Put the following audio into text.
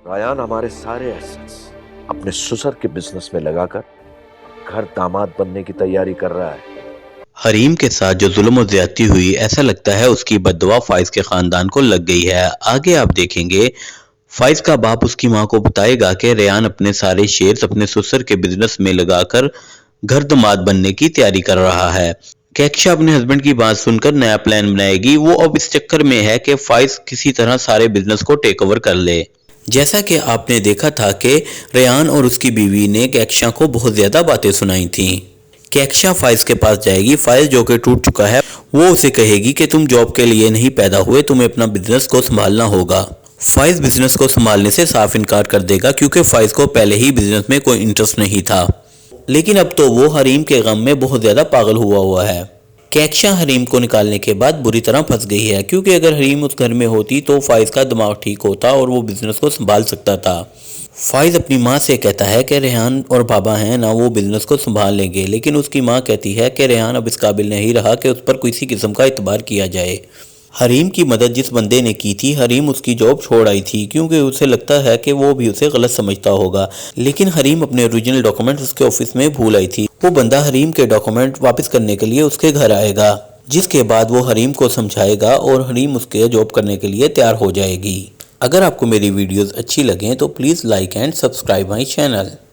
रायान हमारे सारे एसेट्स अपने ससुर के बिजनेस में लगाकर घर दामाद बनने की तैयारी कर रहा है। हरीम के साथ जो जुल्म और ज्यादती हुई, ऐसा लगता है उसकी बद्दुआ फाइज के खानदान को लग गई है। आगे आप देखेंगे फाइज का बाप उसकी मां को बताएगा कि रेयान अपने सारे शेयर्स अपने ससुर के बिजनेस में लगाकर घर दामाद बनने की तैयारी कर रहा है। कैक्शा अपने हस्बैंड की बात सुनकर नया प्लान बनाएगी। वो अब इस चक्कर में है कि फाइज किसी तरह सारे बिजनेस को टेक ओवर कर ले। जैसा कि आपने देखा था कि रेयान और उसकी बीवी ने कैक्शा को बहुत ज्यादा बातें सुनाई थीं। कैक्शा फाइज के पास जाएगी। फाइज जो कि टूट चुका है, वो उसे कहेगी कि तुम जॉब के लिए नहीं पैदा हुए, तुम्हें अपना बिजनेस को संभालना होगा। फाइज बिजनेस को संभालने से साफ इनकार कर देगा क्योंकि फाइज को पहले ही बिजनेस में कोई इंटरेस्ट नहीं था। लेकिन अब तो वो हरीम के गम में बहुत ज्यादा पागल हुआ है। कैक्शा हरीम को निकालने के बाद बुरी तरह फंस गई है क्योंकि अगर हरीम उस घर में होती तो फाइज का दिमाग ठीक होता और वो बिजनेस को संभाल सकता था। फाइज अपनी माँ से कहता है कि रेहान और बाबा हैं ना, वो बिजनेस को संभाल लेंगे, लेकिन उसकी माँ कहती है कि रेहान अब इस काबिल नहीं रहा कि उस पर किसी किस्म का इतबार किया जाए। हरीम की मदद जिस बंदे ने की थी, हरीम उसकी जॉब छोड़ आई थी क्योंकि उसे लगता है कि वो भी उसे गलत समझता होगा। लेकिन हरीम अपने ओरिजिनल डॉक्यूमेंट उसके ऑफिस में भूल आई थी। वो बंदा हरीम के डॉक्यूमेंट वापस करने के लिए उसके घर आएगा, जिसके बाद वो हरीम को समझाएगा और हरीम उसके जॉब करने के लिए तैयार हो जाएगी। अगर आपको मेरी वीडियोस अच्छी लगें तो please like and subscribe my channel.